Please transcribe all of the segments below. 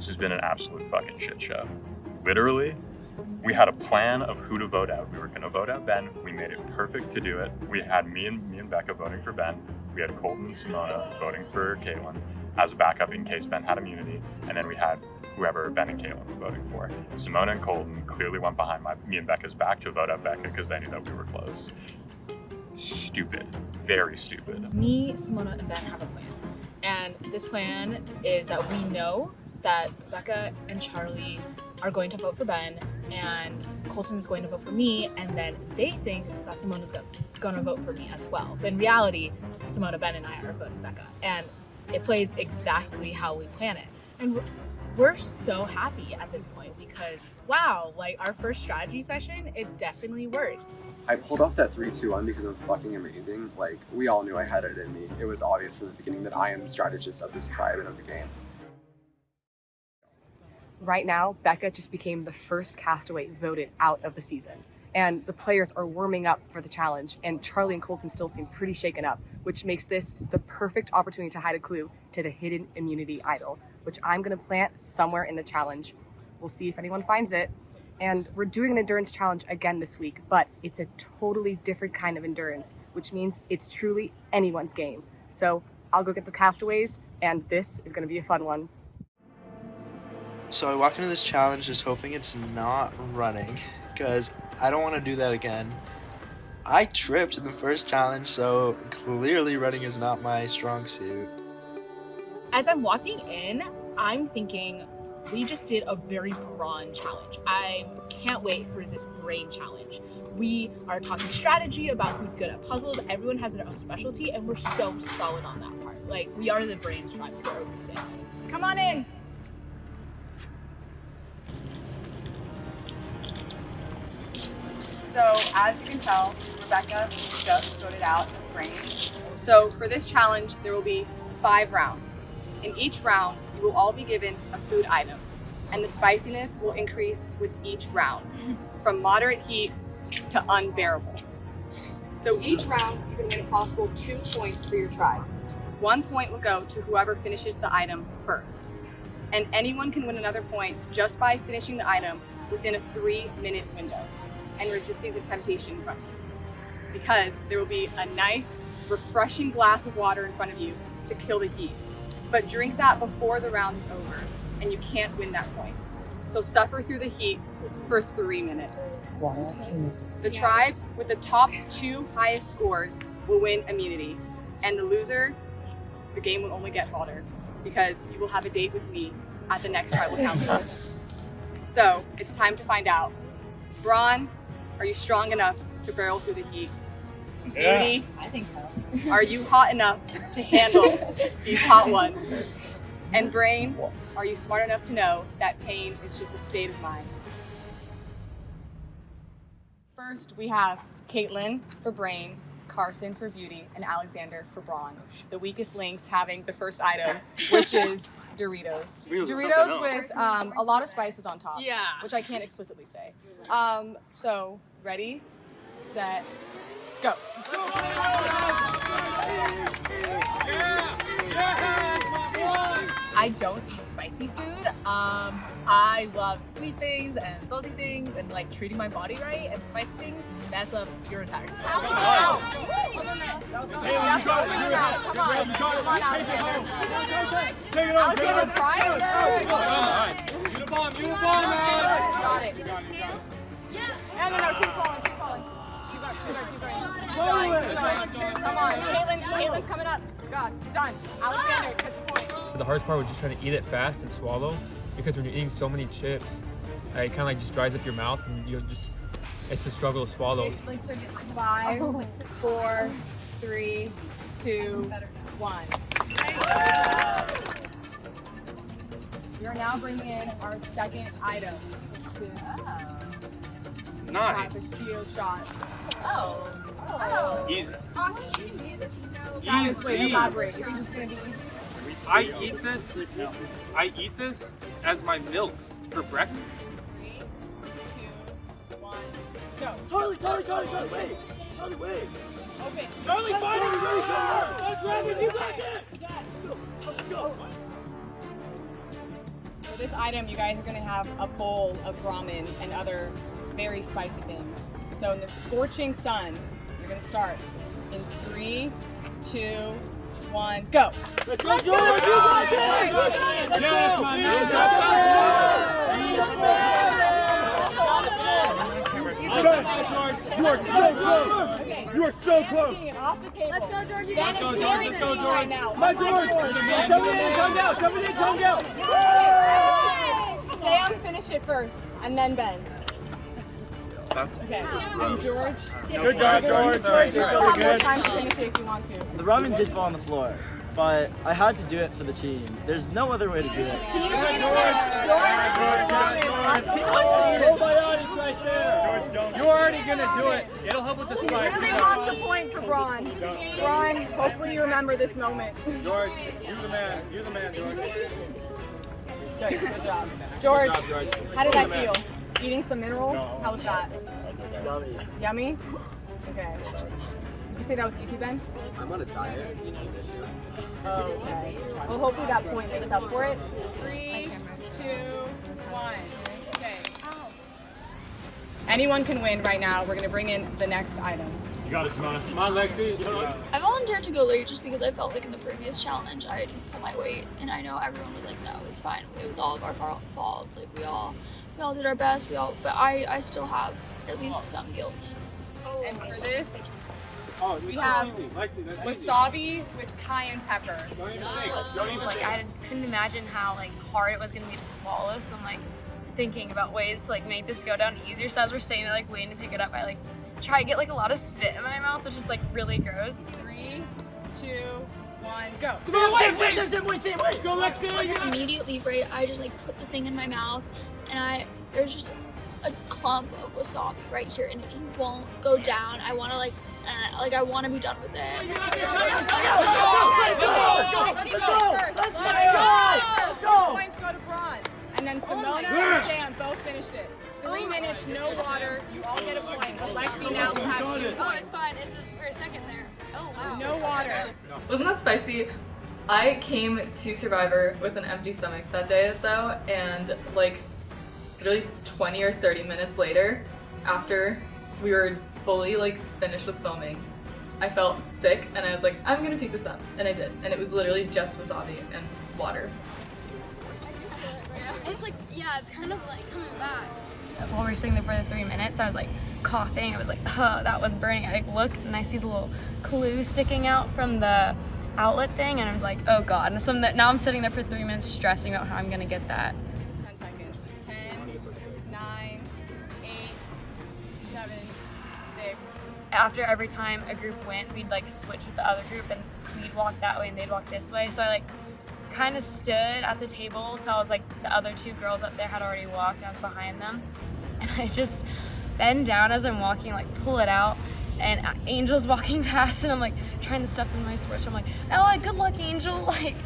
This has been an absolute fucking shit show. Literally, we had a plan of who to vote out. We were gonna vote out Ben. We made it perfect to do it. We had me and Becca voting for Ben. We had Colton and Simona voting for Caitlin as a backup in case Ben had immunity. And then we had whoever Ben and Caitlin were voting for. Simona and Colton clearly went behind me and Becca's back to vote out Becca because they knew that we were close. Stupid. Very stupid. Me, Simona, and Ben have a plan. And this plan is that we know that Becca and Charlie are going to vote for Ben and Colton's going to vote for me, and then they think that Simona's going to vote for me as well. But in reality, Simona, Ben, and I are voting Becca. And it plays exactly how we plan it. And we're so happy at this point because, wow, like our first strategy session, it definitely worked. I pulled off that 3-2-1 because I'm fucking amazing. Like, we all knew I had it in me. It was obvious from the beginning that I am the strategist of this tribe and of the game. Right now, Becca just became the first castaway voted out of the season. And the players are warming up for the challenge, and Charlie and Colton still seem pretty shaken up, which makes this the perfect opportunity to hide a clue to the hidden immunity idol, which I'm gonna plant somewhere in the challenge. We'll see if anyone finds it. And we're doing an endurance challenge again this week, but it's a totally different kind of endurance, which means it's truly anyone's game. So I'll go get the castaways, and this is gonna be a fun one. So I walk into this challenge just hoping it's not running, because I don't want to do that again. I tripped in the first challenge, so clearly running is not my strong suit. As I'm walking in, I'm thinking, we just did a very brawn challenge. I can't wait for this brain challenge. We are talking strategy about who's good at puzzles. Everyone has their own specialty, and we're so solid on that part. Like, we are the brains tribe for a reason. Come on in. So as you can tell, Rebecca just voted out brain. So for this challenge, there will be 5 rounds. In each round, you will all be given a food item, and the spiciness will increase with each round, from moderate heat to unbearable. So each round, you can win a possible 2 points for your tribe. 1 point will go to whoever finishes the item first. And anyone can win another point just by finishing the item within a 3-minute window and resisting the temptation in front of you. Because there will be a nice, refreshing glass of water in front of you to kill the heat. But drink that before the round is over, and you can't win that point. So suffer through the heat for 3 minutes. The tribes with the top 2 highest scores will win immunity, and the loser, the game will only get hotter because you will have a date with me at the next tribal council. So it's time to find out. Braun, are you strong enough to barrel through the heat? Yeah, Beauty, I think so. are you hot enough to handle these hot ones? And Brain, are you smart enough to know that pain is just a state of mind? First, we have Caitlin for Brain, Carson for Beauty, and Alexander for Brawn. The weakest links having the first item, which is Doritos. Doritos with a lot of spices on top. Yeah. Which I can't explicitly say. So, ready, set, go. I don't eat spicy food. I love sweet things and salty things and like treating my body right, and spicy things mess up your entire system. Alexander, try it. Got it. No, keep falling. Keep going. Come on, Caitlin's coming up. God, done. Alexander, gets the point. The hardest part was just trying to eat it fast and swallow, because when you're eating so many chips, it kind of like just dries up your mouth, and it's a struggle to swallow. 5, 4, 3, 2, 1. We are now bringing in our second item. Nice. Steel shot. Easy. Austin, you can do this. Travis, wait, Easy. elaborate. You think it's gonna be easy? I eat this as my milk for breakfast. 3, 2, 1, go. Charlie, wait! Charlie, wait! Open. Charlie's fighting! Let's grab it! You got this! Let's go! For this item, you guys are gonna have a bowl of ramen and other very spicy things. So in the scorching sun, you're gonna start in 3, 2, 1, go. Let's go, George! You got it! Yes, my man! You are so close! You are so close! Off the table. Let's go, George. You Ben got is it. very clean right now. My George! Shove it in, tongue out! Shove it in, tongue out! Sam, finish it first, and then Ben. Okay. And George. Good job, George! George, you still have more time to finish it if you want to. The ramen did fall on the floor, but I had to do it for the team. There's no other way to do it. Probiotics right there! You're already gonna do it. It'll help with the spice. Really wants a point for Braun. Braun, hopefully you remember this moment. George, you're the man. You're the man, George. Good job. George, Good job, George. how did that feel? Eating some minerals? How was that? Yummy. Yummy? Okay. Did you say that was easy, Ben? I'm on a diet. Oh, okay. Well, hopefully that point makes up for it. 3, 2, 1. Okay. Anyone can win right now. We're gonna bring in the next item. You got it, Simona. Come on, Lexi. I volunteered to go late just because I felt like in the previous challenge I didn't pull my weight, and I know everyone was like, "No, it's fine. It was all of our fault." It's like we all did our best. But I still have at least some guilt. And for this, Oh, we have Lexi, that's easy. wasabi with cayenne pepper. Don't even think. Don't even Like think. I couldn't imagine how like hard it was gonna be to swallow, so I'm like thinking about ways to like make this go down easier. So as we're saying, like waiting to pick it up, I like try to get like a lot of spit in my mouth, which is like really gross. 3, 2, 1, go. Wait! Go, Lexi! Immediately, right, I just like put the thing in my mouth, and there's just a clump of wasabi right here, and it just won't go down. I want to I want to be done with it. Let's go! 2 points go to Braun. And then Simona and Sam both finished it. 3 minutes, no water. You all get a point. But Lexi now will have 2 Oh, points. it's fine. It's just for a second there. Oh wow. No water. Wasn't that spicy? I came to Survivor with an empty stomach that day though, and like literally 20 or 30 minutes later, after we were fully like finished with filming, I felt sick and I was like, I'm gonna pick this up, and I did, and it was literally just wasabi and water. It's like it's kind of like coming back. While we were sitting there for the 3 minutes, I was like coughing. I was like, oh, that was burning. I like look and I see the little clue sticking out from the outlet thing, and I'm like, oh god. And so now I'm sitting there for 3 minutes stressing about how I'm gonna get that. 10 seconds. 10, 9, 8, 7, 6. After every time a group went, we'd like switch with the other group, and we'd walk that way and they'd walk this way. So I like kind of stood at the table till I was like the other 2 girls up there had already walked and I was behind them, and I just bend down as I'm walking, like pull it out, and Angel's walking past and I'm like trying to stuff in my sports. I'm like, oh, good luck, Angel, like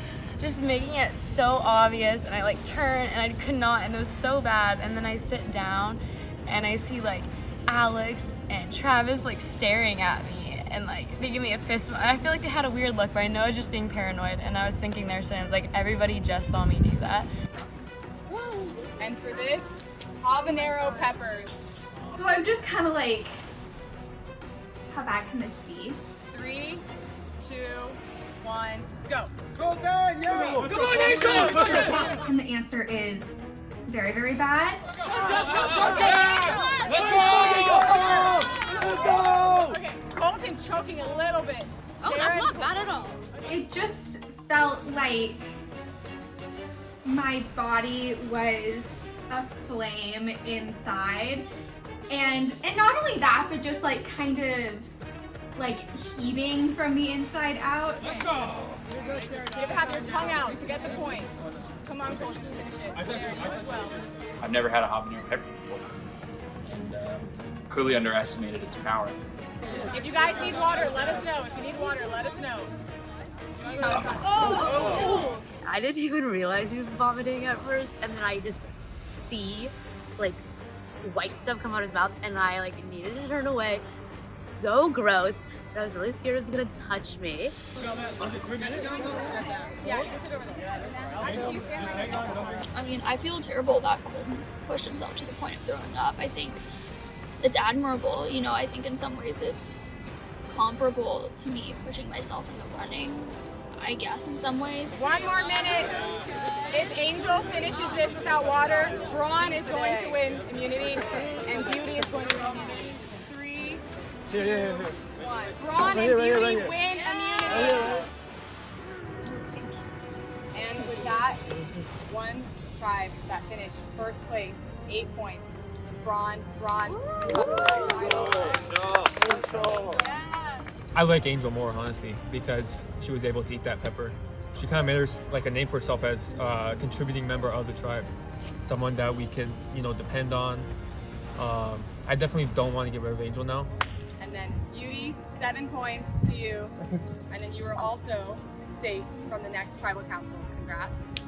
just making it so obvious, and I like turn and I could not, and it was so bad. And then I sit down and I see like Alex and Travis like staring at me, and like they give me a fist bump. And I feel like they had a weird look, but I know I was just being paranoid, and I was thinking there, so I was like, everybody just saw me do that. And for this, habanero peppers. So I'm just kind of like, how bad can this be? 3, 2, 1, go. Go, Ben! Yeah! Come on, Angel! And the answer is very, very bad. Let's go! Okay, Colton's choking a little bit. Oh, that's not bad at all. It just felt like my body was a flame inside. And not only that, but just like kind of like heaving from the inside out. Let's go! You have your tongue out to get the point. Come on, Colton, finish it. Sarah, you as well. I've never had a habanero pepper before, and clearly underestimated its power. If you guys need water, let us know. If you need water, let us know. I didn't even realize he was vomiting at first, and then I just see like white stuff come out of his mouth, and I like needed to turn away. So gross. I was really scared it was gonna touch me. I mean, I feel terrible that Colton pushed himself to the point of throwing up. I think it's admirable. You know, I think in some ways it's comparable to me pushing myself in the running, I guess, in some ways. 1 more minute. If Angel finishes this without water, Braun is going to win immunity, and Beauty is going to win immunity. 3, 2, 1. Braun and Beauty win immunity. And with that, one tribe that finished first place, 8 points. Braun. I like Angel more, honestly, because she was able to eat that pepper. She kind of made her like a name for herself as a contributing member of the tribe, someone that we can, you know, depend on. I definitely don't want to get rid of Angel now. And then Beauty, 7 points to you. And then you are also safe from the next tribal council. Congrats.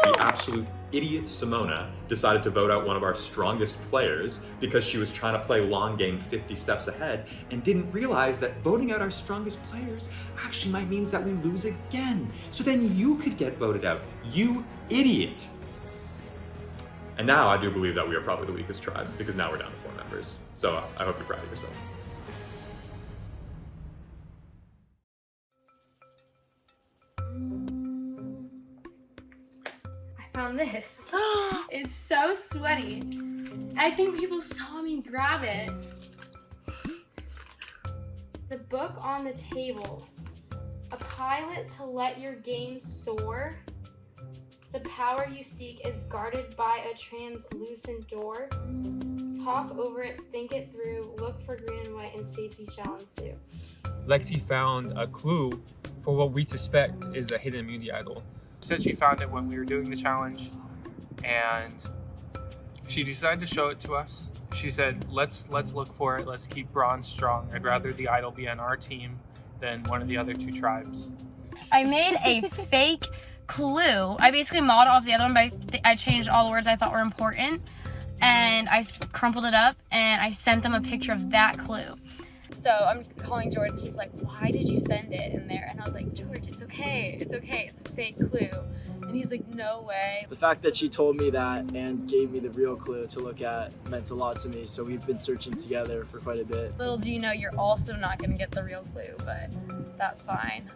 The absolute idiot Simona decided to vote out one of our strongest players because she was trying to play long game 50 steps ahead and didn't realize that voting out our strongest players actually might mean that we lose again. So then you could get voted out. You idiot. And now I do believe that we are probably the weakest tribe because now we're down to 4 members. So I hope you're proud of yourself. Found this. It's so sweaty. I think people saw me grab it. The book on the table. A pilot to let your game soar. The power you seek is guarded by a translucent door. Talk over it, think it through, look for green and white, and safety shall ensue. Lexi found a clue for what we suspect is a hidden immunity idol. Said she found it when we were doing the challenge, and she decided to show it to us. She said, let's look for it, let's keep Braun strong. I'd rather the idol be on our team than one of the other 2 tribes. I made a fake clue. I basically modeled off the other one, but I changed all the words I thought were important, and I crumpled it up, and I sent them a picture of that clue. So I'm calling Jordan. He's like, why did you send it in there? And I was like, George, it's okay. It's okay. It's a fake clue. And he's like, no way. The fact that she told me that and gave me the real clue to look at meant a lot to me. So we've been searching together for quite a bit. Little do you know, you're also not going to get the real clue, but that's fine.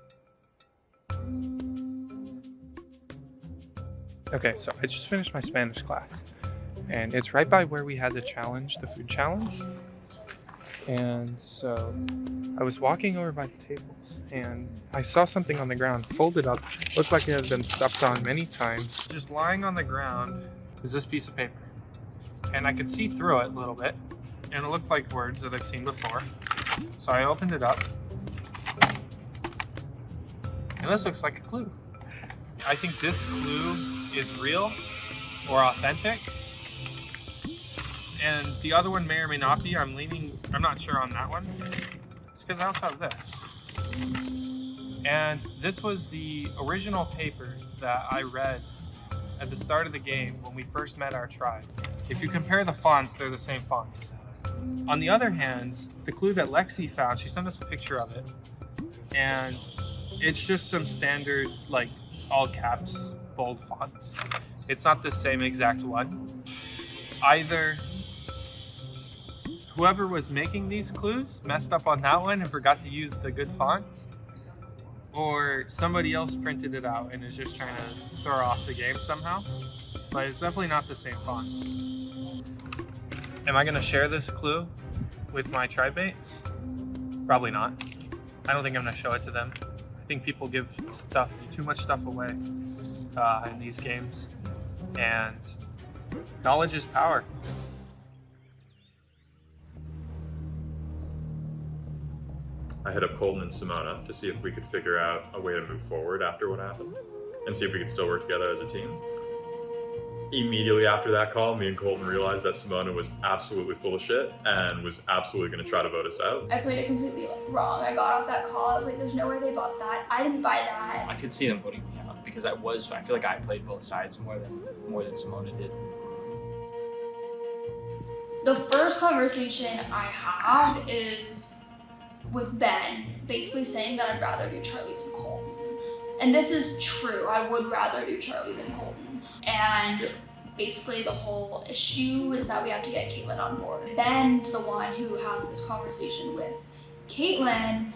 Okay, so I just finished my Spanish class, and it's right by where we had the challenge, the food challenge. And so I was walking over by the tables and I saw something on the ground folded up, looked like it had been stepped on many times. Just lying on the ground is this piece of paper, and I could see through it a little bit, and it looked like words that I've seen before. So I opened it up, and this looks like a clue. I think this clue is real or authentic. And the other one may or may not be. I'm not sure on that one. It's because I also have this. And this was the original paper that I read at the start of the game when we first met our tribe. If you compare the fonts, they're the same fonts. On the other hand, the clue that Lexi found, she sent us a picture of it. And it's just some standard, like, all caps, bold fonts. It's not the same exact one. Either whoever was making these clues messed up on that one and forgot to use the good font, or somebody else printed it out and is just trying to throw off the game somehow. But it's definitely not the same font. Am I going to share this clue with my tribe mates? Probably not. I don't think I'm going to show it to them. I think people give too much stuff away in these games, and knowledge is power. I hit up Colton and Simona to see if we could figure out a way to move forward after what happened and see if we could still work together as a team. Immediately after that call, me and Colton realized that Simona was absolutely full of shit and was absolutely going to try to vote us out. I played it completely wrong. I got off that call. I was like, there's no way they bought that. I didn't buy that. I could see them voting me out because I feel like I played both sides more than Simona did. The first conversation I had is with Ben, basically saying that I'd rather do Charlie than Colton. And this is true, I would rather do Charlie than Colton. And basically the whole issue is that we have to get Caitlin on board. Ben's the one who has this conversation with Caitlin.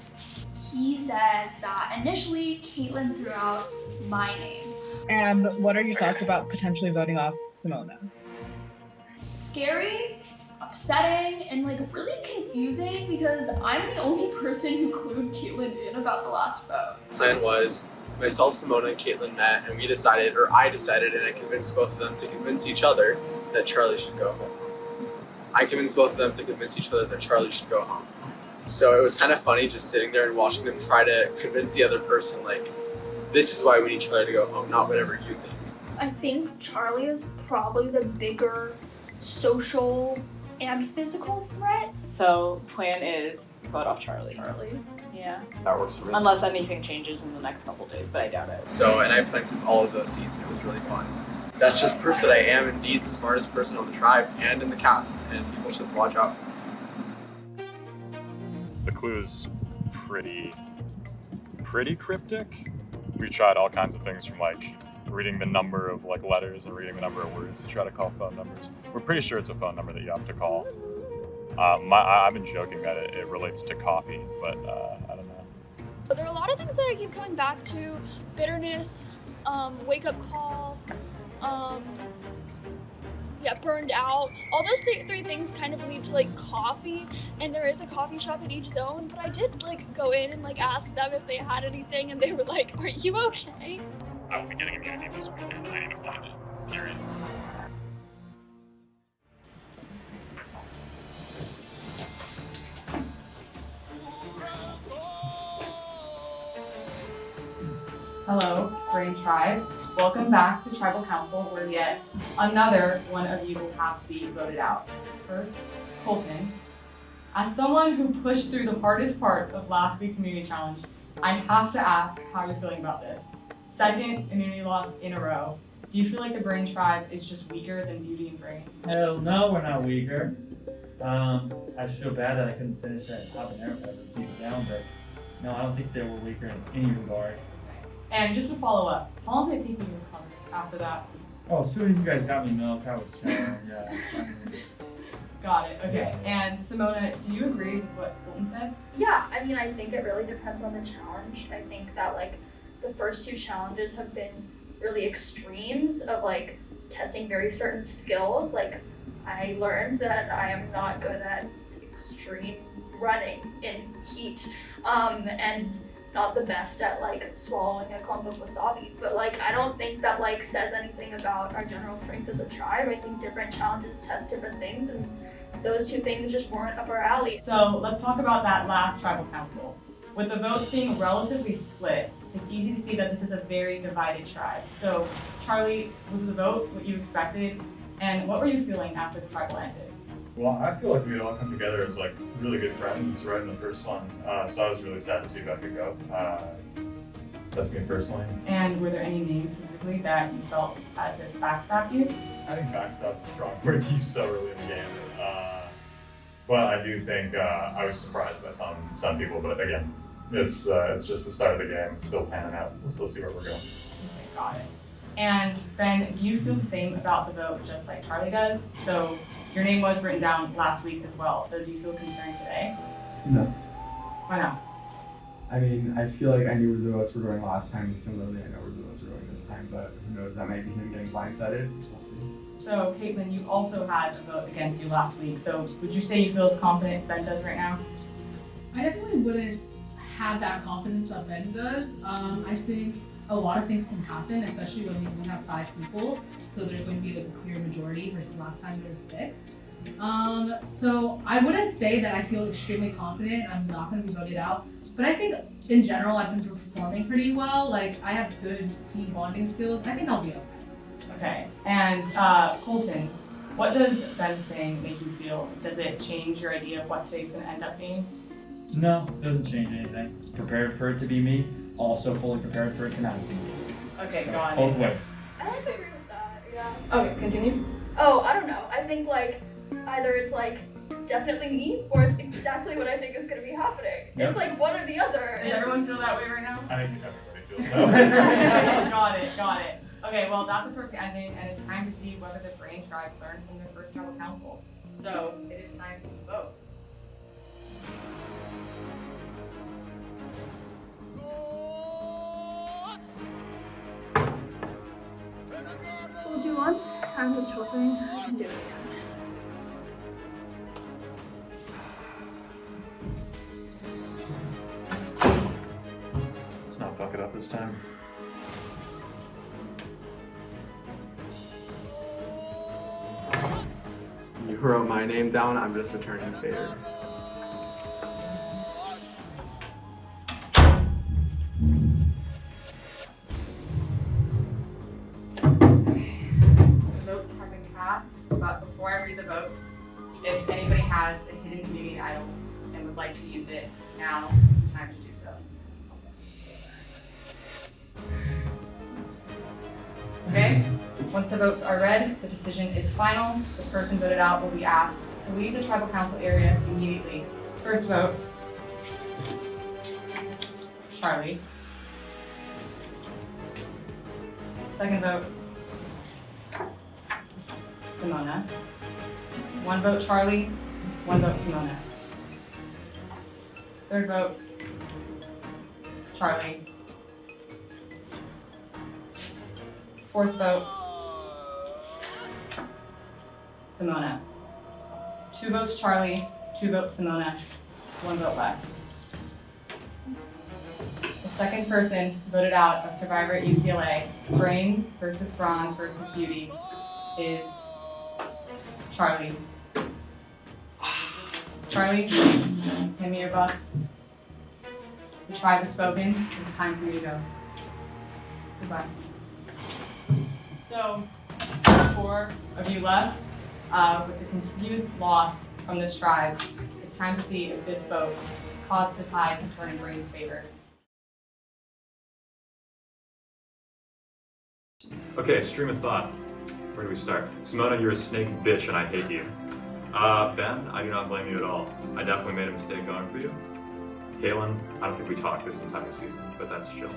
He says that initially Caitlin threw out my name. And what are your thoughts about potentially voting off Simona? Scary, upsetting, and like really confusing because I'm the only person who clued Caitlin in about the last vote. Plan was myself, Simona, and Caitlin met, and I decided, and I convinced both of them to convince each other that Charlie should go home. I convinced both of them to convince each other that Charlie should go home. So it was kind of funny just sitting there and watching them try to convince the other person, like, this is why we need Charlie to go home, not whatever you think. I think Charlie is probably the bigger social and physical threat. So plan is vote off Charlie. Yeah. That works for me. Unless anything changes in the next couple days, but I doubt it. So, and I planted all of those seeds, and it was really fun. That's just proof that I am indeed the smartest person on the tribe and in the cast, and people should watch out for me. The clue's pretty cryptic. We tried all kinds of things from like reading the number of like letters and reading the number of words to try to call phone numbers. We're pretty sure it's a phone number that you have to call. I've been joking that it relates to coffee, but I don't know. But there are a lot of things that I keep coming back to. Bitterness, wake up call, burned out. All those three things kind of lead to like coffee, and there is a coffee shop at each zone, but I did like go in and like ask them if they had anything, and they were like, "Are you okay?" I will be getting immunity this weekend. I need to find it. Period. Hello, Brain Tribe. Welcome back to Tribal Council, where yet another one of you will have to be voted out. First, Colton. As someone who pushed through the hardest part of last week's immunity challenge, I have to ask how you're feeling about this. Second immunity loss in a row. Do you feel like the Brain Tribe is just weaker than Beauty and Brain? Hell no, we're not weaker. I just feel bad that I couldn't finish that Habanero pepper to keep it down, but no, I don't think they were weaker in any regard. And just to follow up, how long did it take you to recover after that? Oh, as soon as you guys got me milk, I was chilling, yeah. Got it, okay. And Simona, do you agree with what Colton said? Yeah, I mean, I think it really depends on the challenge. I think that like the first two challenges have been really extremes of like testing very certain skills. Like I learned that I am not good at extreme running in heat, and not the best at like swallowing a clump of wasabi. But like I don't think that like says anything about our general strength as a tribe. I think different challenges test different things, and those two things just weren't up our alley. So let's talk about that last tribal council. With the votes being relatively split, it's easy to see that this is a very divided tribe. So Charlie, was the vote what you expected? And what were you feeling after the tribal ended? Well, I feel like we'd all come together as like really good friends right in the first one. So I was really sad to see Becca go. That's me personally. And were there any names specifically that you felt as if backstabbed you? I think backstab is a strong word to use so early in the game. But I do think I was surprised by some people. But again, it's just the start of the game. It's still panning out. We'll still see where we're going. Okay, got it. And Ben, do you feel the same about the vote just like Charlie does? So your name was written down last week as well. So do you feel concerned today? No. Why not? I mean, I feel like I knew where the votes were going last time, and similarly I know where the votes are going this time, but who knows, that might be him getting blindsided. We'll see. So Caitlin, you also had a vote against you last week. So would you say you feel as confident as Ben does right now? I definitely wouldn't have that confidence that Ben does. I think a lot of things can happen, especially when you only have 5 people. So there's going to be like a clear majority versus last time there was 6. So I wouldn't say that I feel extremely confident I'm not going to be voted out. But I think in general I've been performing pretty well. Like I have good team bonding skills. I think I'll be okay. Okay. And Colton, what does Ben saying make you feel? Does it change your idea of what today's going to end up being? No, it doesn't change anything. Prepared for it to be me, also fully prepared for it to not be me. Okay, So, got it. both ways. I also agree with that, yeah. Okay, continue. Oh, I don't know. I think like either it's like definitely me or it's exactly what I think is going to be happening. Yep. It's like one or the other. Does everyone feel that way right now? I think everybody feels that way. Got it. Okay, well that's a perfect ending, and it's time to see whether the Brain Tribe learned from their first tribal council. So it is time to vote. Told you once, I'm just hoping I can do it again. Let's not fuck it up this time. You wrote my name down, I'm just returning favor. The votes have been cast, but before I read the votes, if anybody has a hidden community idol and would like to use it, now is the time to do so. Okay, once the votes are read, the decision is final. The person voted out will be asked to leave the tribal council area immediately. First vote, Charlie. Second vote, Simona. One vote Charlie, one vote Simona. Third vote, Charlie. Fourth vote, Simona. 2 votes Charlie, 2 votes Simona, 1 vote left. The second person voted out of Survivor at UCLA, Brains versus Brawn versus Beauty, is Charlie. Charlie, hand me your buck. The tribe has spoken. It's time for you to go. Goodbye. So, 4 of you left. With the continued loss from this tribe, it's time to see if this vote caused the tide to turn in Brain's favor. Okay, stream of thought. Where do we start? Simona, you're a snake bitch and I hate you. Ben, I do not blame you at all. I definitely made a mistake going for you. Kaylin, I don't think we talked this entire season, but that's chill.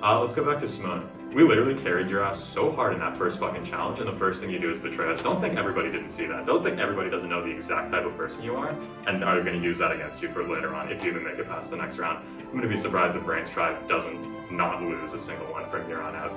Let's go back to Simona. We literally carried your ass so hard in that first fucking challenge, and the first thing you do is betray us. Don't think everybody didn't see that. Don't think everybody doesn't know the exact type of person you are, and are going to use that against you for later on if you even make it past the next round. I'm going to be surprised if Brain's Tribe doesn't not lose a single one from here on out.